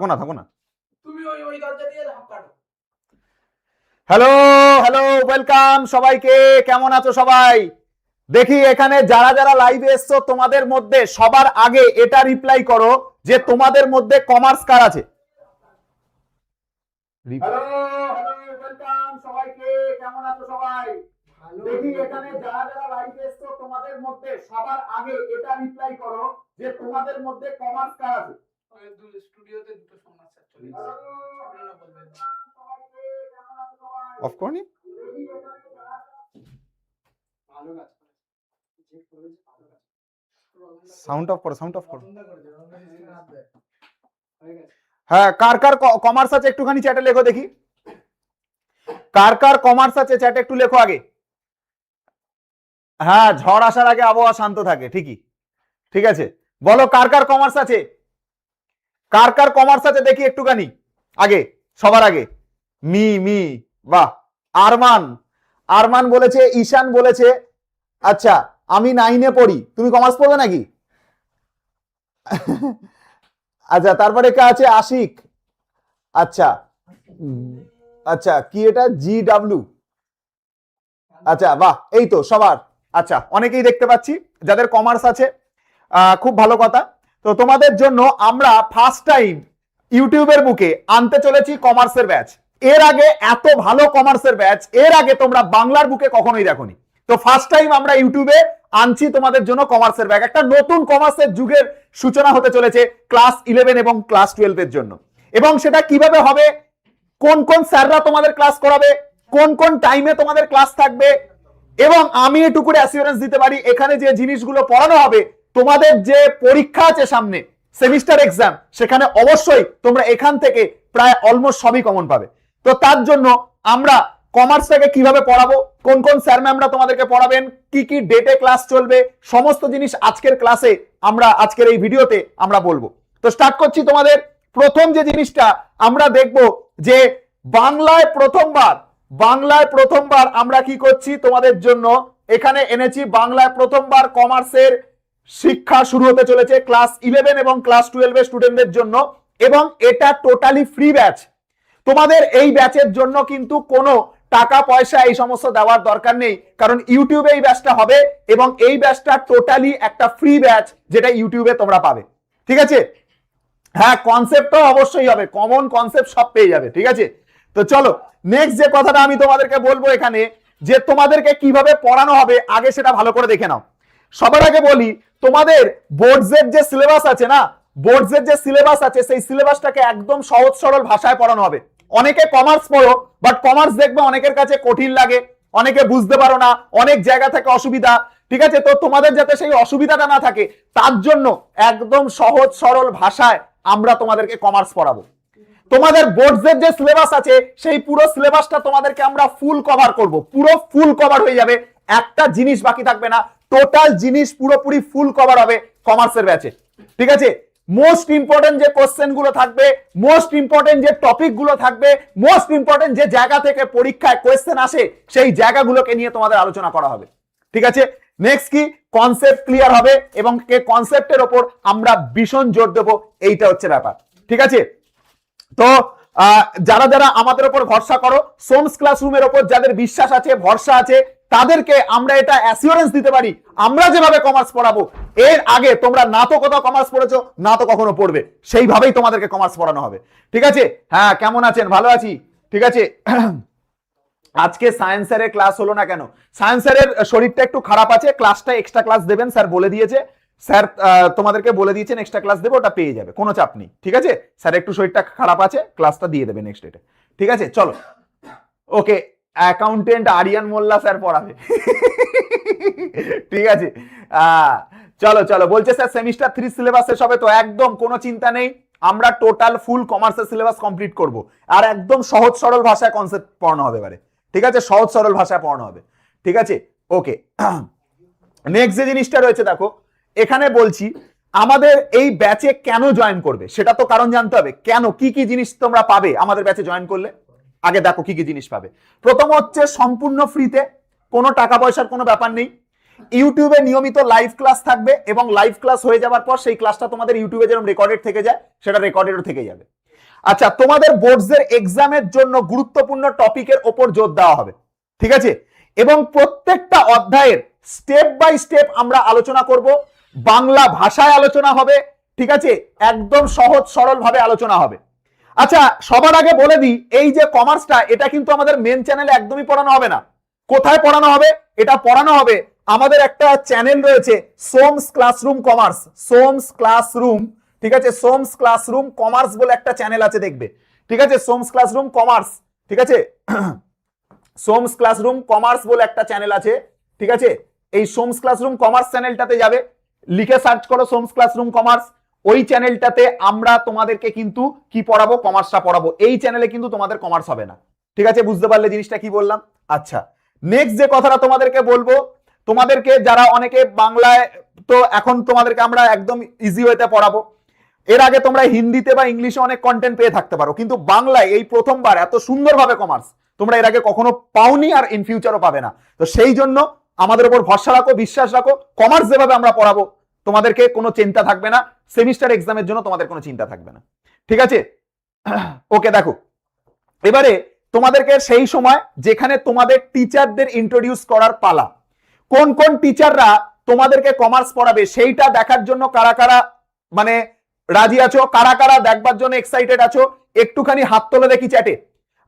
থাকো না থাকো না। তুমি ওই ওই দরজা দিয়ে ধাপ কাটো। হ্যালো হ্যালো, ওয়েলকাম সবাইকে। কেমন আছো সবাই? দেখি এখানে যারা যারা লাইভে এসছো তোমাদের মধ্যে সবার আগে এটা রিপ্লাই করো যে তোমাদের মধ্যে কমার্স কার আছে। হ্যালো হ্যালো, ওয়েলকাম সবাইকে। কেমন আছো সবাই? দেখি এখানে যারা যারা লাইভে এসছো তোমাদের মধ্যে সবার আগে এটা রিপ্লাই করো যে তোমাদের মধ্যে কমার্স কার আছে। স্টুডিওতে দুটো সমস্যা চলে এসেছে, আপনারা বলবেন। অফ করনি ভালো কাজ করেছে, যে করেছে ভালো কাজ। সাউন্ড অফ করো, সাউন্ড অফ করো। বন্ধ করে দেবো, আমরা স্ক্রিন হাত দেয় হয়ে গেছে। হ্যাঁ, কার কার কমার্স আছে একটুখানি চ্যাটে লেখো দেখি। কার কার কমার্স আছে চ্যাটে একটু লেখো আগে। হ্যাঁ, ঝড় আসার আগে আবহাওয়া শান্ত থাকে, ঠিকই। ঠিক আছে, বলো কার কার কমার্স আছে, কার কার কমার্স আছে দেখি একটুখানি আগে, সবার আগে। মি বাহ। আরমান, আরমান বলেছে, ঈশান বলেছে। আচ্ছা, আমি 9-এ পড়ি। তুমি কমার্স পড়বে নাকি? আচ্ছা, তারপরে কে আছে? আশিক। আচ্ছা আচ্ছা, কি এটা? GW। আচ্ছা, বাহ, এই তো সবার। আচ্ছা, অনেকেই দেখতে পাচ্ছি যাদের কমার্স আছে, খুব ভালো কথা। তো তোমাদের জন্য আমরা ফার্স্ট টাইম ইউটিউবের বুকে আনতে চলেছি কমার্সের ব্যাচ। এর আগে এত ভালো কমার্সের ব্যাচ এর আগে তোমরা বাংলার বুকে কখনোই দেখোনি। তো ফার্স্ট টাইম আমরা ইউটিউবে আনছি তোমাদের জন্য কমার্সের ব্যাচ। একটা নতুন কমার্সের যুগের সূচনা হতে চলেছে ক্লাস 11 এবং ক্লাস 12 এর জন্য। এবং সেটা কিভাবে হবে, কোন কোন স্যাররা তোমাদের ক্লাস করাবে, কোন কোন টাইমে তোমাদের ক্লাস থাকবে, এবং আমি এটুকু অ্যাসিওরেন্স দিতে পারি এখানে যে জিনিসগুলো পড়ানো হবে, তোমাদের যে পরীক্ষা আছে সামনে, সেমিস্টার এক্সাম, সেখানে অবশ্যই তোমরা এখান থেকে প্রায় অলমোস্ট সবই কমন পাবে। তো তার জন্য আমরা কমার্সটাকে কিভাবে পড়াবো, কোন কোন স্যার ম্যামরা তোমাদেরকে পড়াবেন, কি কি ডেটে ক্লাস চলবে, সমস্ত জিনিস আজকের ক্লাসে আমরা আজকের এই ভিডিওতে আমরা বলবো। তো স্টার্ট করছি। তোমাদের প্রথম যে জিনিসটা আমরা দেখব যে বাংলায় প্রথমবার আমরা কি করছি তোমাদের জন্য এখানে এনেছি, বাংলায় প্রথমবার কমার্সের শিক্ষা শুরু হতে চলেছে ক্লাস 11 এবং ক্লাস 12 এর স্টুডেন্টদের জন্য, এবং এটা টোটালি ফ্রি ব্যাচ। তোমাদের এই ব্যাচের জন্য কিন্তু কোনো টাকা পয়সা এই সমস্ত দেওয়ার দরকার নেই, কারণ ইউটিউবে এই ব্যাচটা হবে এবং এই ব্যাচটা টোটালি একটা ফ্রি ব্যাচ যেটা ইউটিউবে তোমরা পাবে। ঠিক আছে? হ্যাঁ, কনসেপ্টও অবশ্যই হবে, কমন কনসেপ্ট সব পেয়ে যাবে। ঠিক আছে, তো চলো নেক্সট যে কথাটা আমি তোমাদেরকে বলবো এখানে, যে তোমাদেরকে কিভাবে পড়ানো হবে আগে সেটা ভালো করে দেখে নাও। সবার আগে বলি, তোমাদের বোর্ডসের যে সিলেবাস আছে না, বোর্ডসের যে সিলেবাস আছে সেই সিলেবাসটাকে একদম সহজ সরল ভাষায় পড়ানো হবে। অনেকে কমার্স পড়ো, বাট কমার্স দেখবে অনেকের কাছে কঠিন লাগে, অনেকে বুঝতে পারো না, অনেক জায়গা থেকে অসুবিধা। ঠিক আছে, তো তোমাদের যাতে সেই অসুবিধাটা না থাকে তার জন্য একদম সহজ সরল ভাষায় আমরা তোমাদেরকে কমার্স পড়াবো। তোমাদের বোর্ডসের যে সিলেবাস আছে সেই পুরো সিলেবাসটা তোমাদেরকে আমরা ফুল কভার করব, পুরো ফুল কভার হয়ে যাবে, একটা জিনিস বাকি থাকবে না, টোটাল জিনিস পুরোপুরি ফুল কভার হবে কমার্সের ব্যাচে। ঠিক আছে, মোস্ট ইম্পর্টেন্ট যে কোশ্চেন গুলো থাকবে, মোস্ট ইম্পর্টেন্ট যে টপিক গুলো থাকবে, মোস্ট ইম্পর্টেন্ট যে জায়গা থেকে পরীক্ষায় কোশ্চেন আসে সেই জায়গাগুলোকে নিয়ে তোমাদের আলোচনা করা হবে। ঠিক আছে, নেক্সট কি, কনসেপ্ট ক্লিয়ার হবে এবং কনসেপ্টের ওপর আমরা ভীষণ জোর দেবো, এইটা হচ্ছে ব্যাপার। ঠিক আছে, তো যারা যারা আমাদের উপর ভরসা করো, সোমস ক্লাসরুমের উপর যাদের বিশ্বাস আছে, ভরসা আছে, তাদেরকে আমরা এটা অ্যাসিওরেন্স দিতে পারি, আমরা যেভাবে কমার্স পড়াবো এর আগে তোমরা না তো কোথাও কমার্স পড়েছো, না তো কখনো পড়বে, সেইভাবেই তোমাদেরকে কমার্স পড়ানো হবে। ঠিক আছে, হ্যাঁ, কেমন আছেন? ভালো আছি। ঠিক আছে, আজকে সায়েন্সের ক্লাস হলো না কেন? সায়েন্সের শরীরটা একটু খারাপ আছে, ক্লাসটা এক্সট্রা ক্লাস দেবেন, স্যার বলে দিয়েছে। স্যার তোমাদেরকে বলে দিয়েছেন এক্সট্রা ক্লাস দেবে, ওটা পেয়ে যাবে, কোনো চাপ নেই। ঠিক আছে, স্যার একটু শরীরটা খারাপ আছে, ক্লাসটা দিয়ে দেবে নেক্সট ডেটে। ঠিক আছে, চলো। ওকে, অ্যাকাউন্টেন্ট আরিয়ান মোল্লা স্যার পড়াবে। ঠিক আছে, চলো চলো। বলছে স্যার সেমিস্টার 3 সিলেবাস শেষ হবে তো? একদম কোনো চিন্তা নেই, আমরা টোটাল ফুল কমার্সের সিলেবাস কমপ্লিট করব, আর একদম সহজ সরল ভাষায় কনসেপ্ট পড়ানো হবে এবারে। ঠিক আছে, সহজ সরল ভাষায় পড়ানো হবে। ঠিক আছে, ওকে। নেক্সট যে জিনিসটা রয়েছে দেখো, এখানে বলছি আমাদের এই ব্যাচে কেন জয়েন করবে সেটা তো কারণ জানতে হবে। কেন, কি কি জিনিস তোমরা পাবে আমাদের ব্যাচে জয়েন করলে? আগে দেখো কি কি জিনিস পাবে। প্রথম হচ্ছে সম্পূর্ণ ফ্রিতে, কোনো টাকা পয়সার কোনো ব্যাপার নেই। ইউটিউবে নিয়মিত লাইভ ক্লাস থাকবে এবং লাইভ ক্লাস হয়ে যাওয়ার পর সেই ক্লাসটা তোমাদের ইউটিউবে যেরকম রেকর্ডেড থেকে যায় সেটা রেকর্ডেডও থেকে যাবে। আচ্ছা, তোমাদের বোর্ডসের এক্সামের জন্য গুরুত্বপূর্ণ টপিকের ওপর জোর দেওয়া হবে, ঠিক আছে? এবং প্রত্যেকটা অধ্যায়ের স্টেপ বাই স্টেপ আমরা আলোচনা করব, বাংলা ভাষায় আলোচনা হবে, ঠিক আছে? একদম সহজ সরল ভাবে আলোচনা হবে। আচ্ছা, সবার আগে বলে দিই, এই যে কমার্সটা, এটা কিন্তু আমাদের মেন চ্যানেলে একদমই পড়ানো হবে না। কোথায় পড়ানো হবে? এটা পড়ানো হবে আমাদের একটা চ্যানেল রয়েছে, সোমস ক্লাসরুম কমার্স, সোমস ক্লাসরুম, ঠিক আছে? সোমস ক্লাসরুম কমার্স বলে একটা চ্যানেল আছে, দেখবে, ঠিক আছে? সোমস ক্লাসরুম কমার্স, ঠিক আছে? সোমস ক্লাসরুম কমার্স বলে একটা চ্যানেল আছে, ঠিক আছে? এই সোমস ক্লাসরুম কমার্স চ্যানেলটাতে যাবে, লিখে সার্চ করো সোমস ক্লাসরুম কমার্স। ওই চ্যানেলটাতে আমরা তোমাদেরকে কিন্তু কি পড়াবো? কমার্সটা পড়াবো। এই চ্যানেলে কিন্তু তোমাদের কমার্স হবে না, ঠিক আছে? বুঝতে পারলে জিনিসটা কি বললাম? আচ্ছা, নেক্সট যে কথাটা তোমাদেরকে বলবো, তোমাদেরকে যারা অনেকে বাংলায়, তো এখন তোমাদেরকে আমরা একদম ইজি ওয়েতে পড়াবো। এর আগে তোমরা হিন্দিতে বা ইংলিশে অনেক কন্টেন্ট পেয়ে থাকতে পারো, কিন্তু বাংলায় এই প্রথমবার এত সুন্দরভাবে কমার্স তোমরা এর আগে কখনো পাওনি, আর ইন ফিউচারও পাবে না। তো সেই জন্য আমাদের উপর ভরসা রাখো, বিশ্বাস রাখো, কমার্স যেভাবে আমরা পড়াবো তোমাদেরকে কোনো চিন্তা থাকবে না, সেমিস্টার এক্সামের জন্য তোমাদের কোনো চিন্তা থাকবে না, ঠিক আছে? ওকে, দেখো এবারে তোমাদেরকে সেই সময় যেখানে তোমাদের টিচারদের ইন্ট্রোডিউস করার পালা, কোন কোন টিচাররা তোমাদেরকে কমার্স পড়াবে সেইটা দেখার জন্য কারা কারা মানে রাজি আছো, কারা কারা দেখবার জন্য এক্সাইটেড আছো, একটুখানি হাত তোলে দেখি চ্যাটে।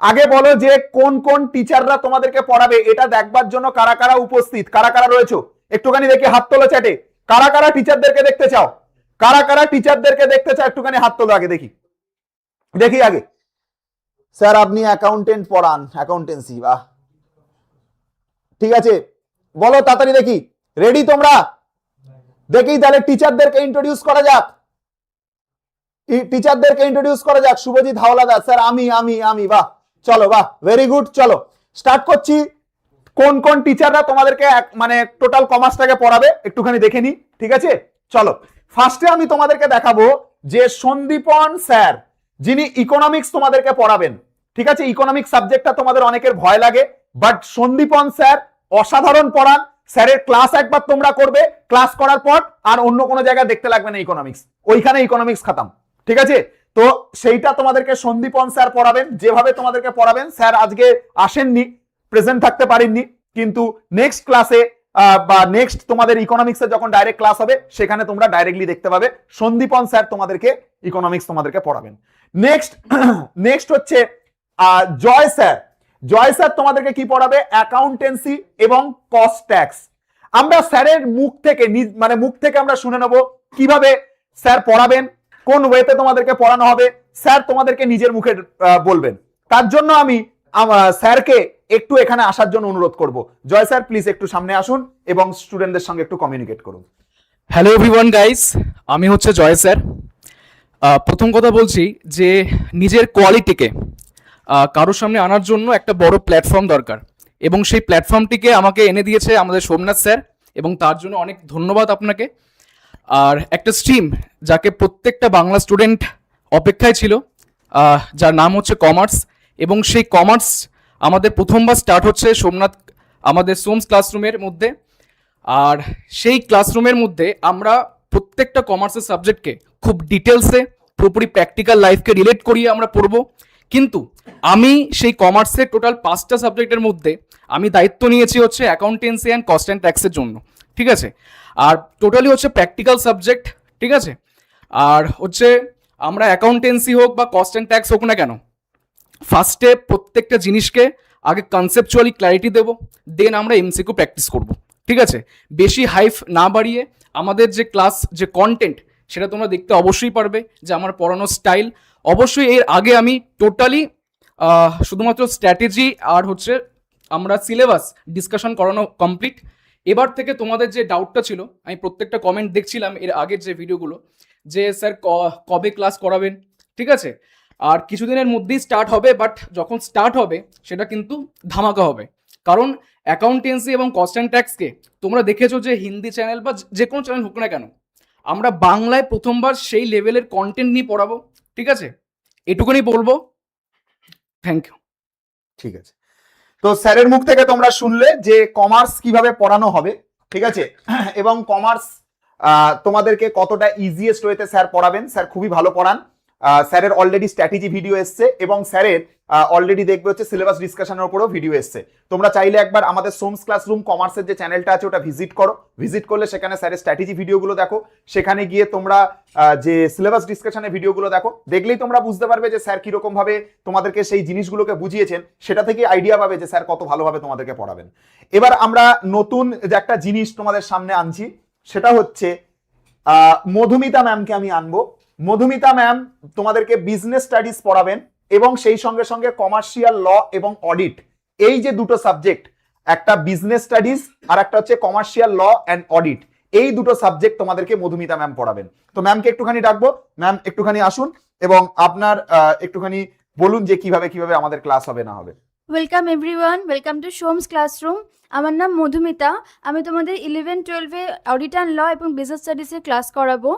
আগে বলো যে কোন কোন টিচাররা তোমাদেরকে পড়াবে, এটা দেখবার জন্য কারা কারা উপস্থিত, কারা কারা রয়েছো, একটুখানি দেখি হাত তোলো চ্যাটে। কারা কারা টিচারদেরকে দেখতে চাও, কারা কারা টিচারদেরকে দেখতে চাও, একটুখানি হাত তোলো আগে দেখি, দেখি আগে। স্যার আপনি অ্যাকাউন্টেন্ট পড়ান, অ্যাকাউন্টেন্সি, বাহ, ঠিক আছে, বলো তাড়াতাড়ি দেখি। রেডি তোমরা? দেখি তাহলে টিচারদেরকে ইন্ট্রোডিউস করা যাক, টিচারদেরকে ইন্ট্রোডিউস করা যাক। শুভজিৎ হাওলাদার, স্যার আমি আমি আমি বাহ, চলো, বাহ, ভেরি গুড, চলো স্টার্ট করছি। কোন কোন টিচাররা তোমাদেরকে মানে টোটাল কমার্সটাকে পড়াবে একটুখানি দেখে নি, ঠিক আছে? চলো, ফার্স্টে আমি তোমাদেরকে দেখাবো যে সন্দীপন স্যার, যিনি ইকোনমিক্স তোমাদেরকে পড়াবেন, ঠিক আছে? ইকোনমিক্স সাবজেক্টটা তোমাদের অনেকের ভয় লাগে, বাট সন্দীপন স্যার অসাধারণ পড়ান। স্যারের ক্লাস একবার তোমরা করবে, ক্লাস করার পর আর অন্য কোনো জায়গায় দেখতে লাগবে না ইকোনমিক্স, ওইখানে ইকোনমিক্স খাতাম, ঠিক আছে? তো সেইটা তোমাদেরকে সন্দীপন স্যার পড়াবেন। যেভাবে তোমাদেরকে পড়াবেন, স্যার আজকে আসেননি, প্রেজেন্ট থাকতে পারেননি, কিন্তু নেক্সট ক্লাসে বা নেক্সট তোমাদের ইকোনমিক্সে যখন ডাইরেক্ট ক্লাস হবে সেখানে তোমরা ডাইরেক্টলি দেখতে পাবে সন্দীপন স্যার তোমাদেরকে ইকোনমিক্স তোমাদেরকে পড়াবেন। নেক্সট হচ্ছে জয় স্যার। জয় স্যার তোমাদেরকে কি পড়াবে? অ্যাকাউন্টেন্সি এবং কস্ট ট্যাক্স। আমরা স্যারের মুখ থেকে আমরা শুনে নেব কিভাবে স্যার পড়াবেন, কোন ওয়েতে তোমাদেরকে পড়ানো হবে, স্যার তোমাদেরকে নিজের মুখে বলবেন। তার জন্য আমি স্যারকে একটু এখানে আসার জন্য অনুরোধ করব। জয় স্যার প্লিজ একটু সামনে আসুন এবং স্টুডেন্টদের সঙ্গে একটু কমিউনিকেট করুন। হ্যালো এভরিওয়ান গাইস, আমি হচ্ছে জয় স্যার। প্রথম কথা বলছি যে নিজের কোয়ালিটিকে কারোর সামনে আনার জন্য একটা বড় প্ল্যাটফর্ম দরকার, এবং সেই প্ল্যাটফর্মটিকে আমাকে এনে দিয়েছে আমাদের সোমনাথ স্যার, এবং তার জন্য অনেক ধন্যবাদ আপনাকে। আর একটা স্ট্রিম যাকে প্রত্যেকটা বাংলা স্টুডেন্ট অপেক্ষায় ছিল, যার নাম হচ্ছে কমার্স, এবং সেই কমার্স আমাদের প্রথমবার স্টার্ট হচ্ছে সোমনাথ আমাদের সোমস ক্লাসরুমের মধ্যে। আর সেই ক্লাসরুমের মধ্যে আমরা প্রত্যেকটা কমার্সের সাবজেক্টকে খুব ডিটেলসে পুরোপুরি প্র্যাকটিক্যাল লাইফকে রিলেট করিয়ে আমরা পড়বো। কিন্তু আমি সেই কমার্সের টোটাল 5টা সাবজেক্টের মধ্যে আমি দায়িত্ব নিয়েছি হচ্ছে অ্যাকাউন্টেন্সি অ্যান্ড কস্ট অ্যান্ড ট্যাক্সের জন্য, ঠিক আছে? আর টোটালি হচ্ছে প্র্যাকটিক্যাল সাবজেক্ট, ঠিক আছে? আর হচ্ছে আমরা অ্যাকাউন্টেন্সি হোক বা কস্ট অ্যান্ড ট্যাক্স হোক না কেন, ফার্স্টে প্রত্যেকটা জিনিসকে আগে কনসেপচুয়ালি ক্ল্যারিটি দেবো, দেন আমরা এমসিকিউ প্র্যাকটিস করব, ঠিক আছে? বেশি হাইপ না বাড়িয়ে আমাদের যে ক্লাস, যে কন্টেন্ট, সেটা তোমরা দেখতে অবশ্যই পারবে, যে আমার পড়ানোর স্টাইল। অবশ্যই এর আগে আমি টোটালি শুধুমাত্র স্ট্র্যাটেজি আর হচ্ছে আমরা সিলেবাস ডিসকাশন করানো কমপ্লিট। এবার থেকে তোমাদের যে ডাউটটা ছিল, আমি প্রত্যেকটা কমেন্ট দেখছিলাম এর আগের যে ভিডিওগুলো, যে স্যার কবে ক্লাস করাবেন, ঠিক আছে? আর কিছুদিনের মধ্যেই স্টার্ট হবে, বাট যখন স্টার্ট হবে সেটা কিন্তু ধামাকা হবে। কারণ অ্যাকাউন্টেন্সি এবং কস্ট অ্যান্ড ট্যাক্সকে তোমরা দেখেছো যে হিন্দি চ্যানেল বা যে কোনো চ্যানেল হোক না কেন, আমরা বাংলায় প্রথমবার সেই লেভেলের কন্টেন্ট নিয়ে পড়াবো, ঠিক আছে? এটুকুনি বলবো, থ্যাংক ইউ। ঠিক আছে, তো স্যারের মুখ থেকে তোমরা শুনলে যে কমার্স কিভাবে পড়ানো হবে, ঠিক আছে? এবং কমার্স তোমাদেরকে কতটা ইজিয়েস্ট ওয়েতে স্যার পড়াবেন। স্যার খুবই ভালো পড়ান, স্যারের অলরেডি স্ট্র্যাটেজি ভিডিও এসছে এবং স্যারের অলরেডি দেখবে হচ্ছে সিলেবাস ডিসকাশনের উপরেও ভিডিও এসছে। তোমরা চাইলে একবার আমাদের সোমস ক্লাসরুম কমার্সের যে চ্যানেলটা আছে ওটা ভিজিট করো, ভিজিট করলে সেখানে স্যারের স্ট্র্যাটেজি ভিডিওগুলো দেখো, সেখানে গিয়ে তোমরা যে সিলেবাস ডিসকাশনের ভিডিওগুলো দেখো, দেখলেই তোমরা বুঝতে পারবে যে স্যার কিরকম ভাবে তোমাদেরকে সেই জিনিসগুলোকে বুঝিয়েছেন, সেটা থেকে আইডিয়া পাবে যে স্যার কত ভালোভাবে তোমাদেরকে পড়াবেন। এবার আমরা নতুন যে একটা জিনিস তোমাদের সামনে আনছি, সেটা হচ্ছে মধুমিতা ম্যামকে আমি আনবো। মধুমিতা ম্যাম তোমাদেরকে বিজনেস স্টাডিজ পড়াবেন এবং সেই সঙ্গে সঙ্গে কমার্শিয়াল ল এবং অডিট, এই যে দুটো সাবজেক্ট, একটা বিজনেস স্টাডিজ আর একটা হচ্ছে কমার্শিয়াল ল অ্যান্ড অডিট, এই দুটো সাবজেক্ট তোমাদেরকে মধুমিতা ম্যাম পড়াবেন। তো ম্যামকে একটুখানি ডাকবো, ম্যাম একটুখানি আসুন এবং আপনার একটুখানি বলুন যে কিভাবে কিভাবে আমাদের ক্লাস হবে না হবে। Welcome everyone, welcome to সোমস classroom. আমার নাম মধুমিতা। আমি তোমাদের 11-12-এ অডিট অ্যান্ড ল এবং বিজনেস স্টাডিজের ক্লাস করাবো।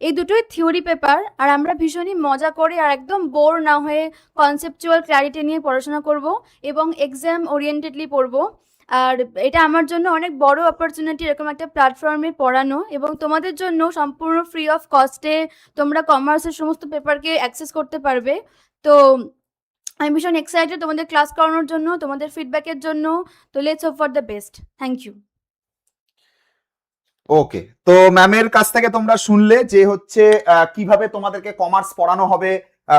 এই দুটোই থিওরি পেপার, আর আমরা ভীষণই মজা করে আর একদম বোর না হয়ে কনসেপচুয়াল ক্ল্যারিটি নিয়ে পড়াশোনা করব এবং এক্সাম ওরিয়েন্টেডলি পড়বো। আর এটা আমার জন্য অনেক বড় অপরচুনিটি, এরকম একটা প্ল্যাটফর্মে পড়ানো, এবং তোমাদের জন্য সম্পূর্ণ ফ্রি অফ কস্টে তোমরা কমার্সের সমস্ত পেপারকে অ্যাক্সেস করতে পারবে। তো আমি ভীষণ এক্সাইটেড তোমাদের ক্লাস করানোর জন্য, তোমাদের ফিডব্যাকের জন্য। তো let's hope for the best. Thank you. Okay, তো ম্যামের কাছ থেকে তোমরা শুনলে যে হচ্ছে কিভাবে তোমাদেরকে কমার্স পড়ানো হবে।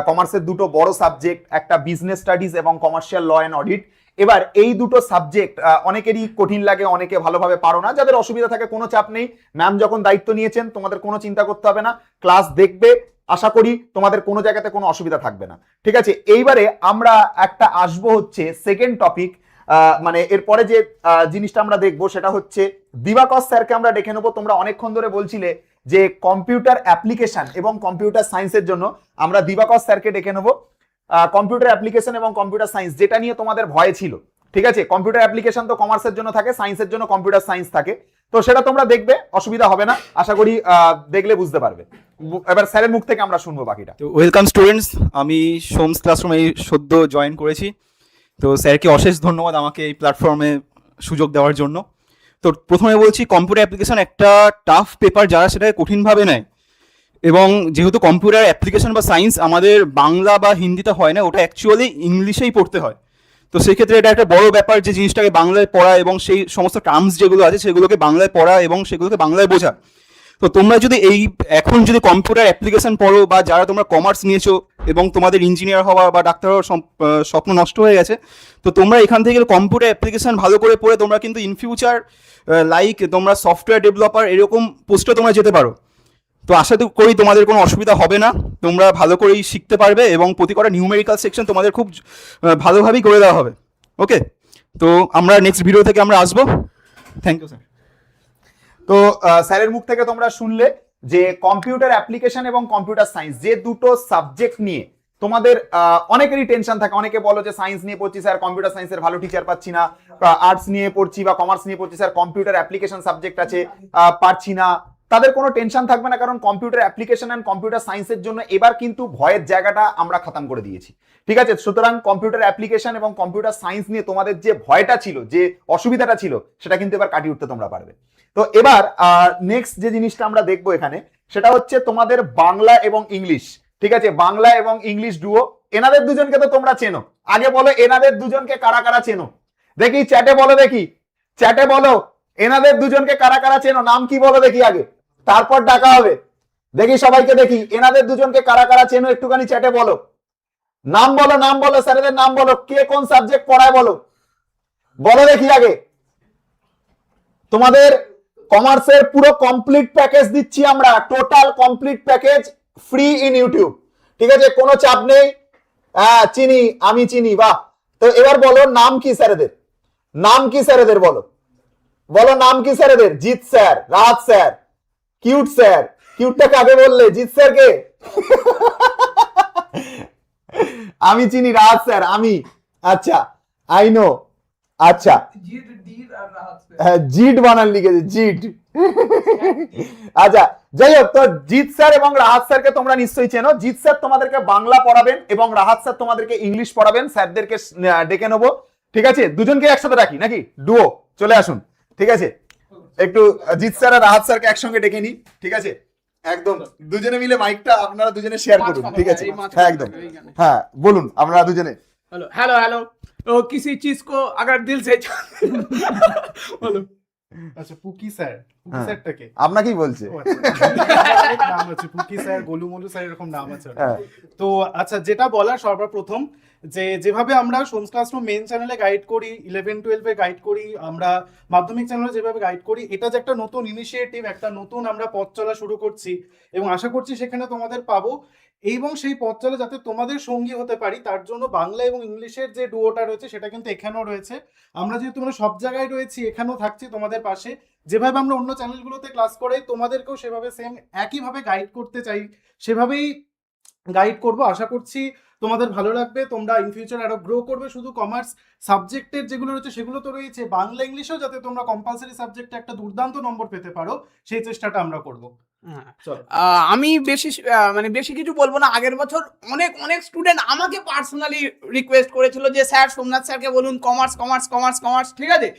কমার্সের দুটো বড় সাবজেক্ট, একটা বিজনেস স্টাডিজ এবং কমার্শিয়াল ল অ্যান্ড অডিট। এবার এই দুটো সাবজেক্ট অনেকেরই কঠিন লাগে, অনেকে ভালোভাবে পারো না, যাদের অসুবিধা থাকে কোনো চাপ নেই। ম্যাম যখন দায়িত্ব নিয়েছেন তোমাদের কোনো চিন্তা করতে হবে না, ক্লাস দেখবে, আশা করি তোমাদের কোনো জায়গাতে কোনো অসুবিধা থাকবে না। ঠিক আছে, এইবারে আমরা একটা আসবো হচ্ছে সেকেন্ড টপিক, মানে এরপরে যে জিনিসটা আমরা দেখবো সেটা হচ্ছে দিবাকর স্যারকে আমরা ডেকে নেবো। তোমরা অনেকক্ষণ ধরে বলছিলে যে কম্পিউটার অ্যাপ্লিকেশন এবং কম্পিউটার সায়েন্সের জন্য আমরা দিবাকর স্যারকে ডেকে নেবো। কম্পিউটার অ্যাপ্লিকেশন এবং কম্পিউটার সায়েন্স, যেটা নিয়ে তোমাদের ভয় ছিল, ঠিক আছে, কম্পিউটার অ্যাপ্লিকেশন তো কমার্সের জন্য থাকে, সায়েন্সের জন্য কম্পিউটার সায়েন্স থাকে, তো সেটা তোমরা দেখবে, অসুবিধা হবে না, আশা করি দেখলে বুঝতে পারবে। এবার স্যারের মুখ থেকে আমরা শুনবো বাকিটা। তো ওয়েলকাম স্টুডেন্টস, আমি সোমস ক্লাসরুমে এই সদ্য জয়েন করেছি। তো স্যারকে অশেষ ধন্যবাদ আমাকে এই প্ল্যাটফর্মে সুযোগ দেওয়ার জন্য। তো প্রথমে বলছি, কম্পিউটার অ্যাপ্লিকেশন একটা টাফ পেপার, যারা সেটাকে কঠিনভাবে নেয়, এবং যেহেতু কম্পিউটার অ্যাপ্লিকেশন বা সায়েন্স আমাদের বাংলা বা হিন্দিতে হয় না, ওটা অ্যাকচুয়ালি ইংলিশেই পড়তে হয়। তো সেক্ষেত্রে এটা একটা বড় ব্যাপার যে জিনিসটাকে বাংলায় পড়া এবং সেই সমস্ত টার্মস যেগুলো আছে সেগুলোকে বাংলায় পড়া এবং সেগুলোকে বাংলায় বোঝা। তো তোমরা যদি এখন যদি কম্পিউটার অ্যাপ্লিকেশন পড়ো, বা যারা তোমরা কমার্স নিয়েছো এবং তোমাদের ইঞ্জিনিয়ার হওয়া বা ডাক্তার হওয়ার স্বপ্ন নষ্ট হয়ে গেছে, তো তোমরা এখান থেকে কম্পিউটার অ্যাপ্লিকেশন ভালো করে পড়ে তোমরা কিন্তু ইন ফিউচার লাইক তোমরা সফটওয়্যার ডেভেলপার এরকম পোস্টে তোমরা যেতে পারো। তো আশা করি তোমাদের কোনো অসুবিধা হবে না, তোমরা ভালো করেই শিখতে পারবে এবং প্রতি কটা নিউমেরিক্যাল সেকশন তোমাদের খুব ভালোভাবেই করে দেওয়া হবে। ওকে, তো আমরা নেক্সট ভিডিও থেকে আমরা আসবো। Thank you sir. তো স্যারের মুখ থেকে তোমরা শুনলে যে কম্পিউটার অ্যাপ্লিকেশন এবং কম্পিউটার সায়েন্স, যে দুটো সাবজেক্ট নিয়ে তোমাদের অনেকেরই টেনশন থাকে। অনেকে বলো যে সায়েন্স নিয়ে পড়ছি স্যার, কম্পিউটার সায়েন্সের ভালো টিচার পাচ্ছি না, আর্টস নিয়ে পড়ছি বা কমার্স নিয়ে পড়ছি স্যার, কম্পিউটার অ্যাপ্লিকেশন সাবজেক্ট আছে পারছি না। তাদের কোনো টেনশন থাকবে না, কারণ কম্পিউটার অ্যাপ্লিকেশন অ্যান্ড কম্পিউটার সায়েন্সের জন্য এবার কিন্তু ভয়ের জায়গাটা আমরা খতম করে দিয়েছি। ঠিক আছে, সুতরাং কম্পিউটার অ্যাপ্লিকেশন এবং কম্পিউটার সায়েন্স নিয়ে তোমাদের যে ভয়টা ছিল, যে অসুবিধাটা ছিল, সেটা কিন্তু এবার কাটিয়ে উঠতে তোমরা পারবে। তো এবার নেক্সট যে জিনিসটা আমরা দেখবো এখানে, সেটা হচ্ছে তোমাদের বাংলা এবং ইংলিশ। ঠিক আছে, বাংলা এবং ইংলিশ ডুও। এনাদের দুজনকে তো তোমরা চেনো, আগে বলো এনাদের দুজনকে কারা কারা চেনো, দেখি চ্যাটে বলো, দেখি চ্যাটে বলো এনাদের দুজনকে কারা কারা চেনো, নাম কি বলো দেখি আগে, তারপর ডাকা হবে। দেখি সবাইকে, দেখি এনাদের দুজনকে কারা কারা চেনো, একটুখানি চ্যাটে বলো, নাম বলো, নাম বলো, স্যারেদের নাম বলো, কে কোন সাবজেক্ট পড়ায় বলো, বলো দেখি আগে। তোমাদের কমার্সের পুরো কমপ্লিট প্যাকেজ দিচ্ছি আমরা, total complete package free in YouTube. ঠিক আছে, কোনো চাপ নেই। হ্যাঁ চিনি, আমি চিনি, বাহ। তো এবার বলো নাম কি স্যারেদের, নাম কি স্যারেদের বলো, বলো নাম কি স্যারেদের, Jeet sir, Rahat sir, cute sir. কিউটটাকে আগে বললে, জিৎ স্যারকে আমি চিনি, রাহাত স্যার আমি, আচ্ছা আই নো, আচ্ছা জিট বানান লিখেছে, জিট। আচ্ছা যাই হোক, তো জিৎ স্যার এবং রাহাত স্যারকে তোমরা নিশ্চয়ই চেনো। জিৎ স্যার তোমাদেরকে বাংলা পড়াবেন এবং রাহাত স্যার তোমাদেরকে ইংলিশ পড়াবেন। স্যারদেরকে ডেকে নেবো, ঠিক আছে, দুজনকে একসাথে রাখি নাকি, ডুও, চলে আসুন। ঠিক আছে, একটু জিৎ স্যার আর রাহাত স্যারকে একসঙ্গে ডেকে নিই। ঠিক আছে, একদম দুজনে মিলে মাইকটা আপনারা দুজনে শেয়ার করুন, ঠিক আছে? এই মাঝখানে, হ্যাঁ একদম, এইখানে। হ্যাঁ বলুন আপনারা দুজনে। हेलो हेलो हेलो तो किसी चीज को अगर दिल से बोलो আচ্ছা পুকি স্যার, পুকি হ্যাঁ। স্যারটাকে আপনাকেই বলছে। ও আচ্ছা, অনেক নাম আছে, পুকি স্যার, গোলুমলু স্যার, এরকম নাম আছে ওর। হ্যাঁ। তো আচ্ছা, যেটা বলার সর্বপ্রথম যে যেভাবে আমরা সোমস ক্লাসরুম মেন চ্যানেলে গাইড করি, 11-12 গাইড করি, আমরা মাধ্যমিক চ্যানেলে যেভাবে গাইড করি, এটা যে একটা নতুন ইনিশিয়েটিভ, একটা নতুন আমরা পথ চলা শুরু করছি এবং আশা করছি সেখানে তোমাদের পাবো, এবং সেই পথ চলা যাতে তোমাদের সঙ্গী হতে পারি তার জন্য বাংলা এবং ইংলিশের যে ডুয়োটা রয়েছে সেটা কিন্তু এখানেও রয়েছে। আমরা যেহেতু আমরা সব জায়গায় রয়েছি, এখানেও থাকছি তোমাদের পাশে। যেভাবে আমরা অন্য চ্যানেলগুলোতে ক্লাস করাই, তোমাদেরকেও সেভাবে সেম একইভাবে গাইড করতে চাই, সেভাবেই গাইড করব। আশা করছি তোমাদের ভালো লাগবে, তোমরা ইন ফিউচার আরো গ্রো করবে। শুধু কমার্স সাবজেক্টের যেগুলো রয়েছে সেগুলো তো রয়েছে, বাংলা ইংলিশেও যাতে তোমরা কম্পালসারি সাবজেক্টে একটা দুর্দান্ত নম্বর পেতে পারো, সেই চেষ্টাটা আমরা করব। চলো। আমি বেশি মানে বেশি কিছু বলবো না। আগের বছর অনেক অনেক স্টুডেন্ট আমাকে পার্সোনালি রিকোয়েস্ট করেছিল যে স্যার সোমনাথ স্যারকে বলুন কমার্স কমার্স কমার্স কমার্স, ঠিক আছে?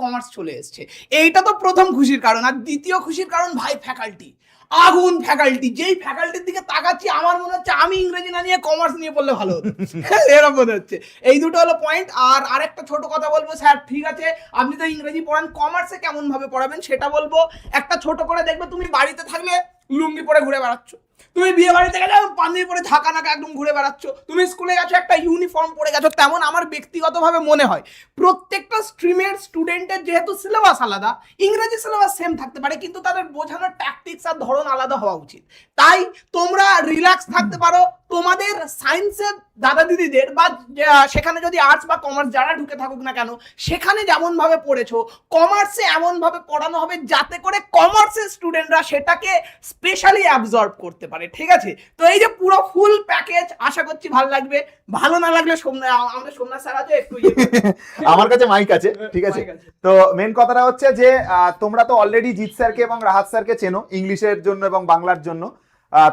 কমার্স চলে এসছে, এইটা তো প্রথম খুশির কারণ। আর দ্বিতীয় খুশির কারণ ভাই ফ্যাকাল্টি, আগুন ফ্যাকাল্টি। যেই ফ্যাকাল্টির দিকে তাকাচ্ছি আমার মনে হচ্ছে আমি ইংরেজি না নিয়ে কমার্স নিয়ে পড়লে ভালো হতো। এরকম মনে হচ্ছে। এই দুটো হলো পয়েন্ট। আর আরেকটা ছোট কথা বলবো, স্যার ঠিক আছে আপনি তো ইংরেজি পড়ান, কমার্সে কেমন ভাবে পড়াবেন সেটা বলবো। একটা ছোট করে দেখবে, তুমি বাড়িতে থাকলে লুঙ্গি পরে ঘুরে বেড়াচ্ছ, তুমি বিয়ে বাড়িতে গেলে পাঞ্জাবি পরে ঢাকা নাকা একদম ঘুরে বেড়াচ্ছ, তুমি স্কুলে গেছো একটা ইউনিফর্ম পরে গেছো। তেমন আমার ব্যক্তিগতভাবে মনে হয় প্রত্যেকটা স্ট্রিমের স্টুডেন্টের যেহেতু সিলেবাস আলাদা, ইংরেজি সিলেবাস সেম থাকতে পারে কিন্তু তাদের বোঝানোর ট্যাকটিক্স আর ধরন আলাদা হওয়া উচিত। তাই তোমরা রিল্যাক্স থাকতে পারো। তোমাদের সায়েন্সের দাদা দিদিদের বা সেখানে যদি আর্টস বা কমার্স যারা ঢুকে থাকুক না কেন, সেখানে যেমন ভাবে পড়েছো কমার্সে এমন ভাবে পড়ানো হবে যাতে করে কমার্সের স্টুডেন্টরা সেটাকে স্পেশালি অ্যাবজর্ব করতে পারে, ঠিক আছে? তো এই যে পুরো ফুল প্যাকেজ, আশা করছি ভালো লাগবে। ভালো না লাগলে আমাদের সোমনাথ স্যার আছে, একটু আমার কাছে মাইক আছে, ঠিক আছে? তো মেন কথাটা হচ্ছে যে তোমরা তো অলরেডি জিৎ স্যারকে এবং রাহাত স্যারকে চেনো ইংলিশের জন্য এবং বাংলার জন্য।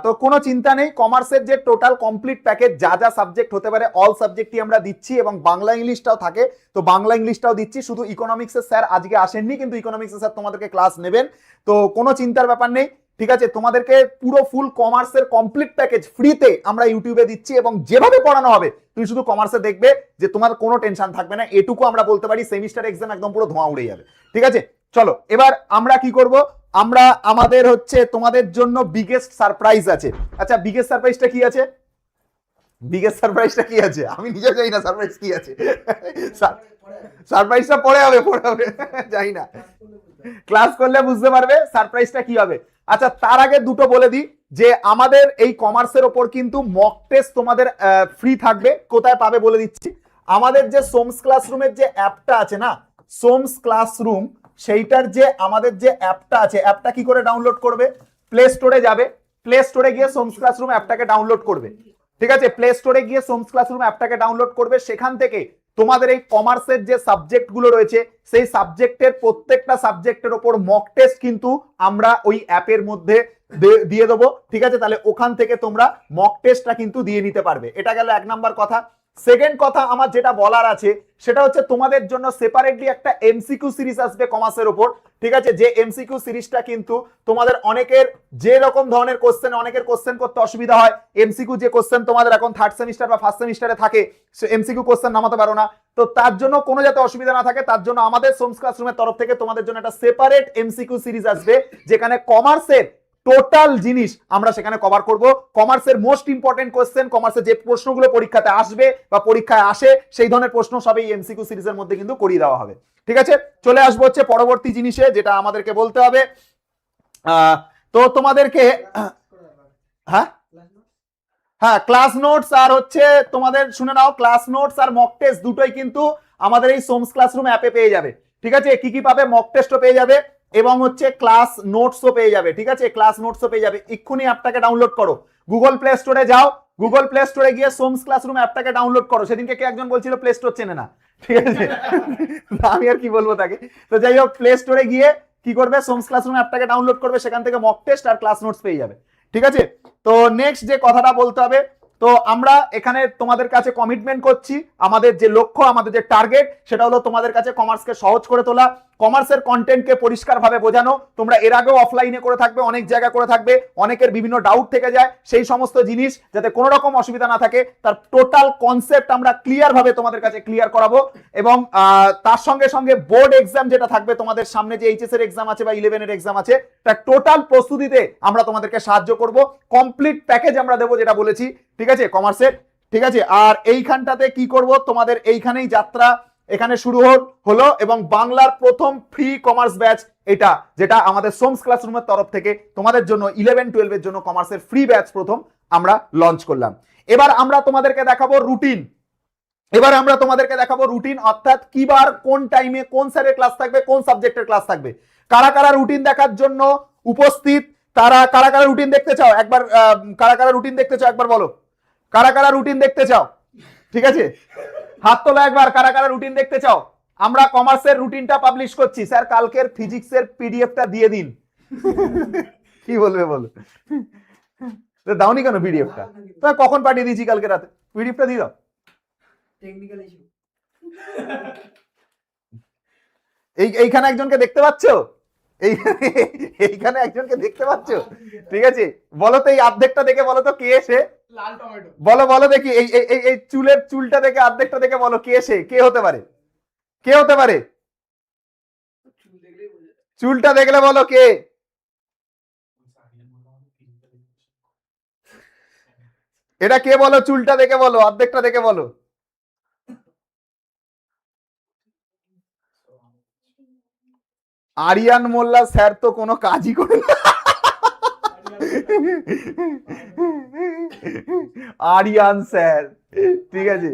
তো কোনো চিন্তা নেই, কমার্সের যে টোটাল কমপ্লিট প্যাকেজ যা যা সাবজেক্ট হতে পারে অল সাবজেক্টই আমরা দিচ্ছি, এবং বাংলা ইংলিশটাও থাকে তো বাংলা ইংলিশটাও দিচ্ছি। শুধু ইকোনমিক্সের স্যার আজকে আসেননি, কিন্তু ইকোনমিক্সের স্যার তোমাদেরকে ক্লাস নেবেন, তো কোনো চিন্তার ব্যাপার নেই, ঠিক আছে? তোমাদেরকে পুরো ফুল কমার্সের কমপ্লিট প্যাকেজ ফ্রিতে আমরা ইউটিউবে দিচ্ছি, এবং যেভাবে পড়ানো হবে তুমি শুধু কমার্সে দেখবে যে তোমার কোনো টেনশন থাকবে না। এটুকু আমরা বলতে পারি, সেমিস্টার এক্সাম একদম পুরো ধোঁয়া উড়ে যাবে, ঠিক আছে? চলো এবার আমরা কি করব, আমরা আমাদের হচ্ছে তোমাদের জন্য বিগেস্ট সারপ্রাইজ আছে। আচ্ছা বিগেস্ট সারপ্রাইজটা কি আছে? বিগেস্ট সারপ্রাইজটা কি আছে আমি নিজে জানি না সারপ্রাইজ কি আছে। সারপ্রাইজটা পরে হবে জানি না, ক্লাস করলে বুঝতে পারবে সারপ্রাইজটা কি হবে। আচ্ছা তার আগে দুটো বলে দিই যে আমাদের এই কমার্সের ওপর কিন্তু মক টেস্ট তোমাদের ফ্রি থাকবে। কোথায় পাবে বলে দিচ্ছি, আমাদের যে সোমস ক্লাসরুমের যে অ্যাপটা আছে না, সোমস ক্লাসরুম, সেইটার যে আমাদের যে অ্যাপটা আছে, অ্যাপটা কি করে ডাউনলোড করবে? প্লে স্টোরে যাবে, প্লে স্টোরে গিয়ে সোমস ক্লাসরুম অ্যাপটাকে ডাউনলোড করবে, ঠিক আছে? প্লে স্টোরে গিয়ে সোমস ক্লাসরুম অ্যাপটাকে ডাউনলোড করবে। সেখান থেকে তোমাদের এই কমার্সের যে সাবজেক্ট গুলো রয়েছে সেই সাবজেক্টের প্রত্যেকটা সাবজেক্টের ওপর মক টেস্ট কিন্তু আমরা ওই অ্যাপের মধ্যে দিয়ে দেবো, ঠিক আছে? তাহলে ওখান থেকে তোমরা মক টেস্টটা কিন্তু দিয়ে নিতে পারবে। এটা গেল এক নাম্বার কথা। সেকেন্ড কথা আমার যেটা বলার আছে সেটা হচ্ছে তোমাদের জন্য সেপারেটলি একটা এমসিকিউ সিরিজ আসবে কমার্সের উপর, ঠিক আছে? যে এমসিকিউ সিরিজটা কিন্তু তোমাদের অনেকের যে রকম ধরনের কোশ্চেন, অনেকের কোশ্চেন করতে অসুবিধা হয়, এমসিকিউ যে কোশ্চেন তোমাদের এখন থার্ড সেমিস্টার বা ফার্স্ট সেমিস্টারে থাকে এমসিকিউ কোশ্চেন নামাতে পারো না, তো তার জন্য কোনো যাতে অসুবিধা না থাকে তার জন্য আমাদের সোমস ক্লাসরুমের তরফ থেকে তোমাদের জন্য একটা সেপারেট এমসিকিউ সিরিজ আসবে, যেখানে কমার্সের টোটাল জিনিস আমরা সেখানে কভার করব। কমার্সের মোস্ট ইম্পর্টেন্ট কোশ্চেন, কমার্সের যে প্রশ্নগুলো পরীক্ষাতে আসবে বা পরীক্ষায় আসে সেই ধরনের প্রশ্ন সব এই এমসিকিউ সিরিজের মধ্যে কিন্তু করিয়ে দেওয়া হবে, ঠিক আছে? চলে আসবো হচ্ছে পরবর্তী জিনিসে যেটা আমাদেরকে বলতে হবে। তো তোমাদেরকে হ্যাঁ ক্লাস নোটস আর হচ্ছে তোমাদের শুনে নাও, ক্লাস নোটস আর মক টেস্ট দুটোই কিন্তু আমাদের এই সোমস ক্লাসরুম অ্যাপে পেয়ে যাবে, ঠিক আছে? কি কি পাবে? মক টেস্টও পেয়ে যাবে এবং হচ্ছে ক্লাস নোটসও পেয়ে যাবে, ঠিক আছে? ক্লাস নোটসও পেয়ে যাবে। এক্ষুনি অ্যাপটাকে ডাউনলোড করো, গুগল প্লে স্টোরে যাও, গুগল প্লে স্টোরে গিয়ে সোমস ক্লাসরুম অ্যাপটাকে ডাউনলোড করো। সেদিনকে কে একজন বলছিল প্লে স্টোর চেনে না, ঠিক আছে? আমি আর কি বলবো তাকে। তো যাই হোক, প্লে স্টোরে গিয়ে কি করবে, সোমস ক্লাসরুম অ্যাপটাকে ডাউনলোড করবে, সেখান থেকে মক টেস্ট আর ক্লাস নোটস পেয়ে যাবে, ঠিক আছে? তো নেক্সট যে কথাটা বলতে হবে তো আমরা এখানে তোমাদের কাছে কমিটমেন্ট করছি, আমাদের যে লক্ষ্য, আমাদের যে টার্গেট, সেটা হলো তোমাদের কাছে কমার্সকে সহজ করে তোলা, কমার্সের কন্টেন্টকে পরিষ্কারভাবে বোঝানো। তোমরা এর আগেও অফলাইনে করে থাকবে, অনেক জায়গা করে থাকবে, অনেকের বিভিন্ন ডাউট থেকে যায়, সেই সমস্ত জিনিস যাতে কোনো রকম অসুবিধা না থাকে তার টোটাল কনসেপ্ট আমরা ক্লিয়ার ভাবে তোমাদের কাছে ক্লিয়ার করাবো। এবং তার সঙ্গে সঙ্গে বোর্ড এক্সাম যেটা থাকবে তোমাদের সামনে, যে এইচএস এর এক্সাম আছে বা 11 এর এক্সাম আছে, তার টোটাল প্রস্তুতিতে আমরা তোমাদেরকে সাহায্য করব। কমপ্লিট প্যাকেজ আমরা দেবো, যেটা বলেছি, ঠিক আছে, কমার্সের। ঠিক আছে, আর এইখানটাতে কি করব, তোমাদের এইখানেই যাত্রা এখানে শুরু হলো এবং বাংলার প্রথম ফ্রি কমার্স ব্যাচ এটা, যেটা আমাদের সোমস ক্লাসরুমের তরফ থেকে তোমাদের জন্য 11-12 এর জন্য কমার্সের ফ্রি ব্যাচ প্রথম আমরা লঞ্চ করলাম। এবার আমরা তোমাদেরকে দেখাবো রুটিন। অর্থাৎ কি বার কোন টাইমে কোন স্যারের ক্লাস থাকবে, কোন সাবজেক্টের ক্লাস থাকবে। কারা কারা রুটিন দেখার জন্য উপস্থিত, তারা কারা কারা রুটিন দেখতে চাও একবার, একবার বলো, কারা কারা রুটিন দেখতে চাও? ঠিক আছে, হাত তোলা একবার, কারা কারা রুটিন দেখতে চাও। আমরা কমার্সের রুটিনটা পাবলিশ করছি, স্যার কালকের ফিজিক্সের পিডিএফটা দিয়ে দিন। কি বলবে বলো, দাওনি কেন পিডিএফটা? তো কখন পাঠিয়ে দিয়েছি কালকে রাতে, পিডিএফটা দিয়ে দাও। এইখানে একজনকে দেখতে পাচ্ছ, এইখানে একজনকে দেখতে পাচ্ছ? ঠিক আছে, বলো তো এই অর্ধেকটা দেখে বলো তো কে এসে, লাল টমেটো। বলো দেখি, এই চুলটা দেখে অর্ধেকটা দেখে বলো কে এসে, কে হতে পারে, চুলটা দেখলে বলো কে। এটা কে বলো, চুলটা দেখে বলো, অর্ধেকটা দেখে বলো। আরিয়ান মোল্লা স্যার তো কোনো কাজই করে না। আরিয়ান স্যার, ঠিক আছে,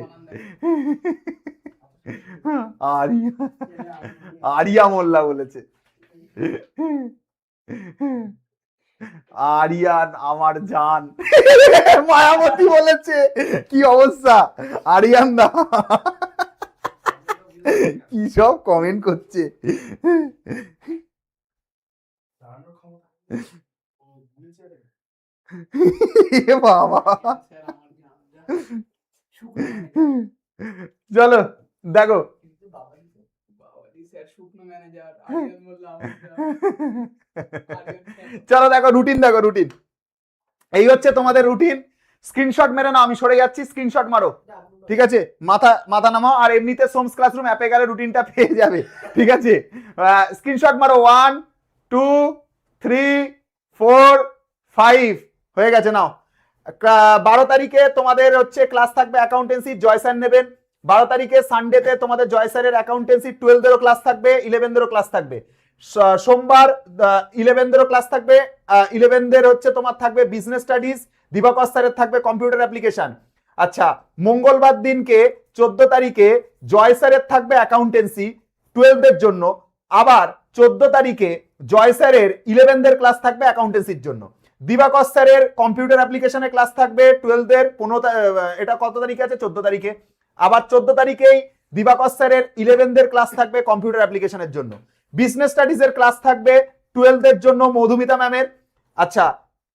আরিয়া মোল্লা বলেছে। আরিয়ান আমার জান, মায়াবতী বলেছে। কি অবস্থা আরিয়ান দা, কি সব কমেন্ট করছে। বাবা, চলো দেখো, চলো দেখো রুটিন, এই হচ্ছে তোমাদের রুটিন। স্ক্রিনশট মেরে নাও, আমি সরে যাচ্ছি, স্ক্রিনশট মারো, ঠিক আছে, মাথা নামাও। আর এমনিতে সোমস ক্লাসরুম অ্যাপে গেলে রুটিনটা পেয়ে যাবে, ঠিক আছে। স্ক্রিনশট মারো, 1 2 3 4 5 হয়ে গেছে। নাও 12 তারিখে তোমাদের হচ্ছে ক্লাস থাকবে অ্যাকাউন্টেন্সি, জয় স্যার নেবেন। 12 তারিখে সানডেতে তোমাদের জয় স্যারের অ্যাকাউন্টেন্সি 12 এরও ক্লাস থাকবে, 11 এরও ক্লাস থাকবে। সোমবার 11 এরও ক্লাস থাকবে, 11 হচ্ছে তোমার থাকবে বিজনেস স্টাডিজ, দিবাকর স্যারের থাকবে কম্পিউটার অ্যাপ্লিকেশন। আচ্ছা, মঙ্গলবার দিনকে 14 তারিখে জয় স্যারের থাকবে অ্যাকাউন্টেন্সি 12 এর জন্য। আবার 14 তারিখে জয় স্যারের 11 ক্লাস থাকবে অ্যাকাউন্টেন্সির জন্য। দিবাকর স্যারের কম্পিউটার অ্যাপ্লিকেশনে ক্লাস থাকবে 12 এটা কত তারিখে আছে, 14 তারিখে। আবার 14 তারিখেই দিবাকর স্যারের 11 ক্লাস থাকবে কম্পিউটার অ্যাপ্লিকেশনের জন্য। বিজনেস স্টাডিজ এর ক্লাস থাকবে 12 এর জন্য মধুমিতা ম্যামের। আচ্ছা,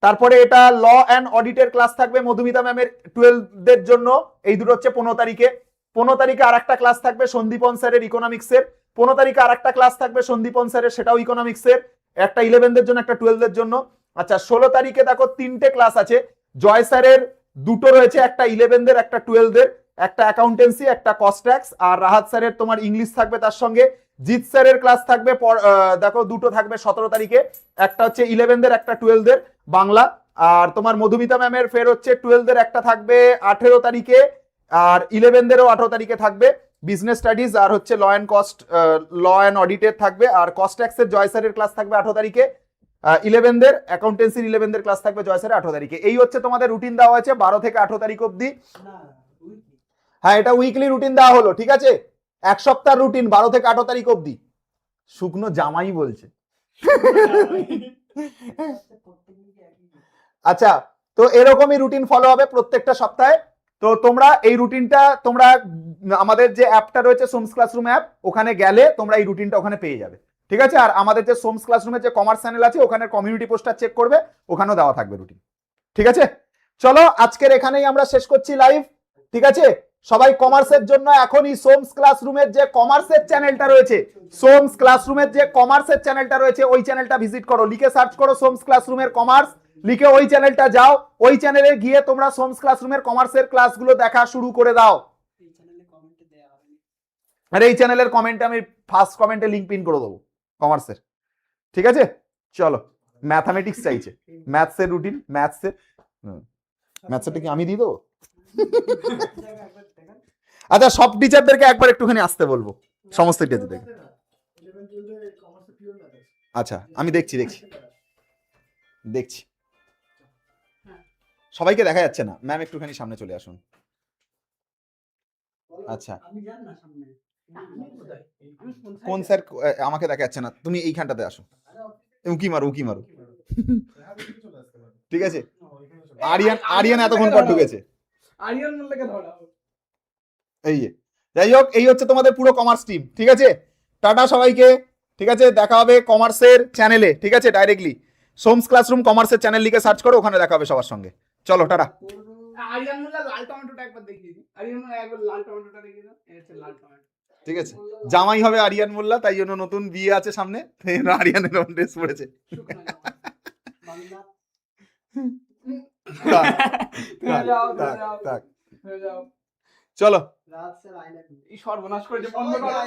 তারপরে এটা ল অ্যান্ড অডিটের ক্লাস থাকবে মধুমিতা ম্যামের 12 এর জন্য। এই দুটো হচ্ছে 15 তারিখে। 15 তারিখে আর একটা ক্লাস থাকবে সন্দীপন স্যারের ইকোনমিক্সের। 15 তারিখে আর একটা ক্লাস থাকবে সন্দীপন স্যারের, সেটাও ইকোনমিক্সের, একটা 11 এর জন্য, একটা 12 এর জন্য। আচ্ছা, 16 তারিখে দেখো 3টে ক্লাস আছে। জয় স্যারের দুটো রয়েছে, একটা 11 এর, একটা 12 এর, একটা অ্যাকাউন্টেন্সি, একটা কস্ট ট্যাক্স। আর রাহাত স্যারের তোমার ইংলিশ থাকবে তার সঙ্গে। জিৎ স্যারের ক্লাস থাকবে দেখো দুটো থাকবে 17 তারিখে, একটা হচ্ছে 11 এর, একটা 12 এর বাংলা। আর তোমার মধুমিতা ম্যামের ফের হচ্ছে 12 এর একটা থাকবে 18 তারিখে, আর 11 এরও 18 তারিখে থাকবে বিজনেস স্টাডিজ, আর হচ্ছে ল অ্যান্ড অডিটের থাকবে। আর কস্ট ট্যাক্সের জয় স্যারের ক্লাস থাকবে 18 তারিখে, 11 এর অ্যাকাউন্টেন্সির 11 এর ক্লাস থাকবে জয় স্যারের 18 তারিখে। এই হচ্ছে তোমাদের রুটিন দেওয়া হয়েছে 12 থেকে 18 তারিখ অবধি। হ্যাঁ, এটা উইকলি রুটিন দেওয়া হলো, ঠিক আছে, এক সপ্তাহ রুটিন 12 থেকে 18 তারিখ অবধি। শুকনো জামাই বলছে। আচ্ছা, তো এরকমই রুটিন ফলো হবে প্রত্যেকটা সপ্তাহে। তো তোমরা এই রুটিনটা তোমরা আমাদের যে অ্যাপটা রয়েছে সোমস ক্লাসরুম অ্যাপ, ওখানে গেলে তোমরা এই রুটিনটা ওখানে পেয়ে যাবে, ঠিক আছে। আর আমাদের যে সোমস ক্লাসরুমের যে কমার্স চ্যানেল আছে, ওখানে কমিউনিটি পোস্টার চেক করবে, ওখানেও দেওয়া থাকবে রুটিন, ঠিক আছে। চলো আজকের এখানেই আমরা শেষ করছি লাইভ, ঠিক আছে? সবাই কমার্সের জন্য এখনই সোমস ক্লাসরুমের যে কমার্সের চ্যানেলটা রয়েছে, সোমস ক্লাসরুমের যে কমার্সের চ্যানেলটা রয়েছে ওই চ্যানেলটা ভিজিট করো, লিখে সার্চ করো সোমস ক্লাসরুমের কমার্স, লিখে ওই চ্যানেলটা যাও, ওই চ্যানেলে গিয়ে তোমরা সোমস ক্লাসরুমের কমার্সের ক্লাসগুলো দেখা শুরু করে দাও। আর এই চ্যানেলের কমেন্টে আমি ফার্স্ট কমেন্টে লিংক পিন করে দেবো কমার্সের, ঠিক আছে? চলো, ম্যাথামেটিক্স চাইছে, ম্যাথসের রুটিন, ম্যাথসেরটা কি আমি দিয়ে দেবো? আচ্ছা, সব টিচারদেরকে একবার একটুখানি আসতে বলবো, সমস্ত টিচারদের। আচ্ছা, আমি দেখছি সবাইকে দেখা যাচ্ছে না, ম্যাম একটুখানি সামনে চলে আসুন। আচ্ছা, কোন স্যার? আমাকে দেখা যাচ্ছে না, তুমি এইখানটাতে আসো, উকি মারো ঠিক আছে? আরিয়ান এতক্ষণ পর ঢুকেছে। এই যে, যাই হোক, এই হচ্ছে তোমাদের পুরো কমার্স টিম, ঠিক আছে? টাটা সবাইকে, ঠিক আছে? দেখা হবে কমার্সের চ্যানেলে, ঠিক আছে? ডাইরেক্টলি সোমস ক্লাসরুম কমার্সের চ্যানেল লিখে সার্চ করো, ওখানে দেখা হবে সবার সঙ্গে। চলো, টাটা। আরিয়ান মোল্লা লাল টমেটোটা একবার দেখিয়ে দিই, আরিয়ান মোল্লা একবার লাল টমেটোটা দেখিয়ে দাও, এই হচ্ছে লাল টমেটো, ঠিক আছে? জামাই হবে আরিয়ান মোল্লা, তাই জন্য নতুন বিয়ে আছে সামনে, তাই জন্য আরিয়ানের ড্রেস পরেছে। চলো, এই সর্বনাশ করেছে, বন্ধ করো।